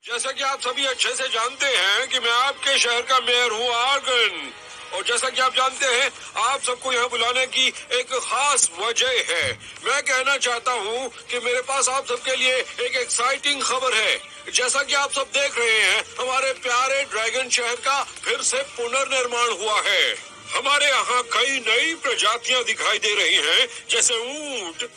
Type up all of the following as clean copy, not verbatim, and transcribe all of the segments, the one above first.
जैसा कि आप सभी अच्छे से जानते हैं कि मैं आपके शहर का मेयर हूँ आर्गन। और जैसा कि आप जानते हैं, आप सबको यहाँ बुलाने की एक खास वजह है। मैं कहना चाहता हूँ कि मेरे पास आप सबके लिए एक एक्साइटिंग खबर है। जैसा कि आप सब देख रहे हैं, हमारे प्यारे ड्रैगन शहर का फिर से पुनर्निर्माण हुआ है। हमारे यहाँ कई नई प्रजातियाँ दिखाई दे रही हैं, जैसे ऊंट,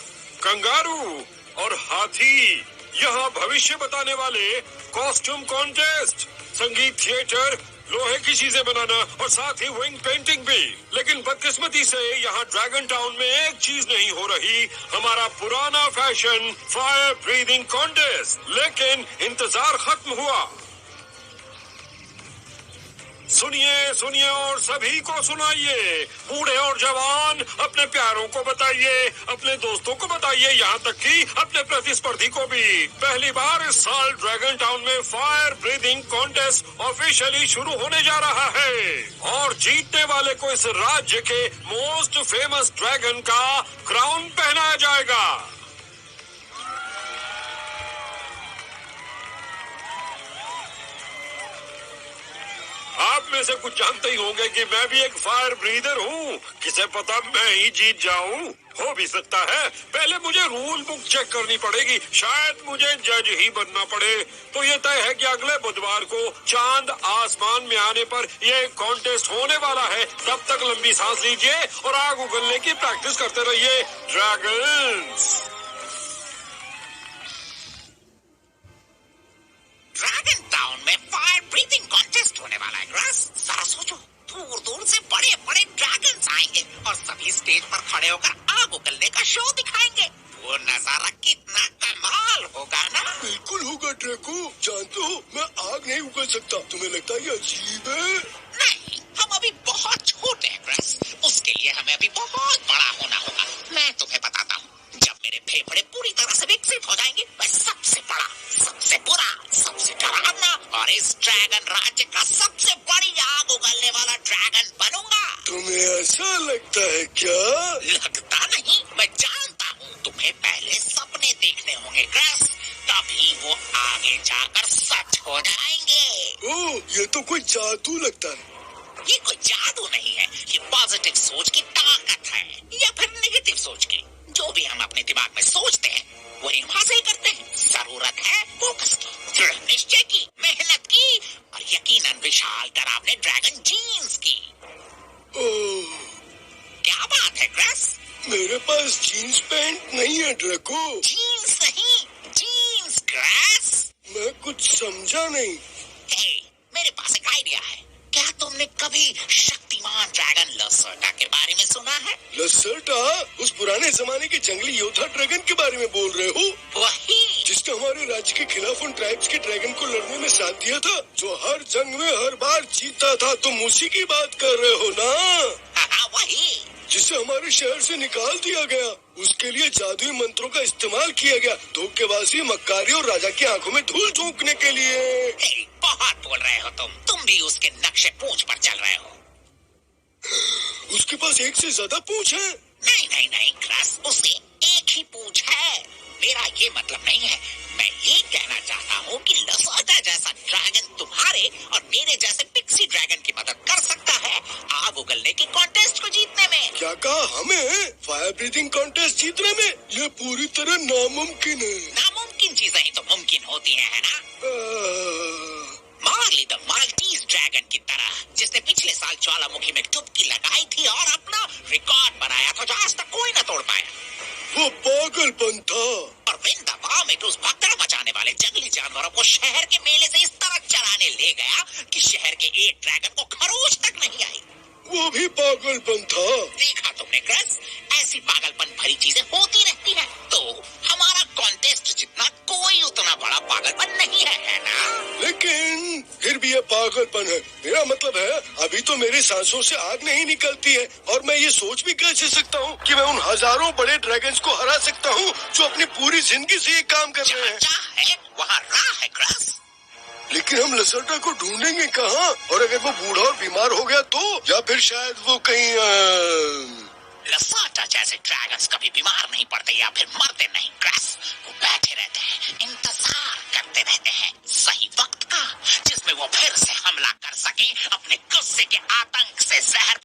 कंगारू और हाथी। यहाँ भविष्य बताने वाले कॉस्ट्यूम कॉन्टेस्ट, संगीत थिएटर, लोहे की चीजें बनाना और साथ ही विंग पेंटिंग भी। लेकिन बदकिस्मती से यहाँ ड्रैगन टाउन में एक चीज नहीं हो रही, हमारा पुराना फैशन फायर ब्रीदिंग कॉन्टेस्ट। लेकिन इंतजार खत्म हुआ। सुनिए सुनिए और सभी को सुनाइए। बूढ़े और जवान अपने प्यारों को बताइए, अपने दोस्तों को बताइए, यहाँ तक कि अपने प्रतिस्पर्धी को भी। पहली बार इस साल ड्रैगन टाउन में फायर ब्रीदिंग कॉन्टेस्ट ऑफिशियली शुरू होने जा रहा है और जीतने वाले को इस राज्य के मोस्ट फेमस ड्रैगन का क्राउन पहनाया जाएगा। आप में से कुछ जानते ही होंगे कि मैं भी एक फायर ब्रीदर हूँ। किसे पता मैं ही जीत जाऊँ, हो भी सकता है। पहले मुझे रूल बुक चेक करनी पड़ेगी, शायद मुझे जज ही बनना पड़े। तो ये तय है कि अगले बुधवार को चांद आसमान में आने पर ये कॉन्टेस्ट होने वाला है। तब तक लंबी सांस लीजिए और आग उगलने की प्रैक्टिस करते रहिए ड्रैगन्स। ड्रैगन टाउन में फायर ब्रीथिंग कॉन्टेस्ट होने वाला है ग्रास। जरा सोचो, दूर दूर से बड़े बड़े ड्रैगन्स आएंगे और सभी स्टेज पर खड़े होकर आग उगलने का शो दिखाएंगे। वो नजारा कितना कमाल होगा ना। बिल्कुल होगा ड्रैको। जानते हो, मैं आग नहीं उगल सकता। तुम्हें लगता है ये अजीब है? नहीं, हम अभी बहुत छोटे हैं ग्रास, उसके लिए हमें अभी बहुत बड़ा होना होगा। मैं तुम्हें बताता हूँ, जब मेरे फेफड़े पूरी तरह से विकसित हो जाएंगे, मैं सबसे बड़ा, सबसे बुरा, सबसे डरावना और इस ड्रैगन राज्य का सबसे बड़ी आग उगलने वाला ड्रैगन बनूंगा। तुम्हें ऐसा लगता है क्या? लगता नहीं, मैं जानता हूँ। तुम्हें पहले सपने देखने होंगे ग्रास, तभी वो आगे जाकर सच हो जाएंगे। ओह, ये तो कोई जादू लगता है। ये कोई जादू नहीं है, ये पॉजिटिव सोच की ताकत है, या फिर नेगेटिव सोच की। जो भी हम अपने दिमाग में सोचते हैं, वही हम हासिल करते हैं। जरूरत है फोकस की, दृढ़ निश्चय की, मेहनत की और यकीनन विशाल डरावने ड्रैगन जीन्स की। ओह, क्या बात है ग्रास? मेरे पास जीन्स पैंट नहीं है ड्रैको। जीन्स नहीं, जीन्स ग्रास। मैं कुछ समझा नहीं। हे, मेरे पास एक आइडिया है। क्या तुमने कभी शक्तिमान ड्रैगन लसर्टा के बारे में सुना है? लसर्टा? उस पुराने जमाने के जंगली योद्धा ड्रैगन के बारे में बोल रहे हो? वही, जिसने हमारे राज्य के खिलाफ उन ट्राइब्स के ड्रैगन को लड़ने में साथ दिया था, जो हर जंग में हर बार जीतता था। तुम उसी की बात कर रहे हो ना? हाँ वही, जिसे हमारे शहर से निकाल दिया गया। उसके लिए जादुई मंत्रों का इस्तेमाल किया गया, धोखेबाजी, मक्कारी और राजा की आंखों में धूल झोंकने के लिए। हे, बहुत बोल रहे हो तुम भी उसके नक्शे पूंछ पर चल रहे हो। उसके पास एक से ज्यादा पूंछ है। नहीं नहीं नहीं ग्रास, उसे एक ही पूंछ है। मेरा ये मतलब नहीं है, मैं ये कहना चाहता हूँ कि लसर्टा जैसा ड्रैगन तुम्हारे और मेरे जैसे पिक्सी ड्रैगन की मदद कर सकता है आग उगलने की कॉन्टेस्ट को जीतने में। क्या कहा? हमें फायर ब्रीथिंग कॉन्टेस्ट जीतने में? ये पूरी तरह नामुमकिन है। नामुमकिन चीजें ही तो मुमकिन होती है ना? मार्ली द माल्टीज ड्रैगन की तरह, जिसने पिछले साल ज्वालामुखी में डुबकी लगाई थी और अपना रिकॉर्ड बनाया था जो आज तक कोई न तोड़ पाया। वो पागलपन था। और विन द वॉमिट उस भगदड़ मचाने वाले जंगली जानवरों को शहर के मेले से इस तरह चराने ले गया कि शहर के एक ड्रैगन को खरोच तक नहीं आई। वो भी पागलपन था। देखा तुमने ग्रस, ऐसी पागलपन भरी चीजें होती रहती हैं। तो हमारा कॉन्टेस्ट जितना कोई उतना बड़ा पागलपन नहीं है ना? लेकिन फिर भी ये पागलपन है। मेरा मतलब है, अभी तो मेरी सांसों से आग नहीं निकलती है और मैं ये सोच भी कैसे सकता हूँ कि मैं उन हजारों बड़े ड्रैगन्स को हरा सकता हूँ जो अपनी पूरी जिंदगी से ये काम कर रहे हैं। जहाँ है वहाँ राह है ग्रस। लेकिन हम लसर्टा को ढूंढेंगे कहाँ? और अगर वो बूढ़ा और बीमार हो गया तो? या फिर शायद वो कहीं लसर्टा जैसे ड्रैगन्स कभी बीमार नहीं पड़ते या फिर मरते नहीं ग्रास। वो बैठे रहते हैं, इंतजार करते रहते हैं, सही हमला कर सके, अपने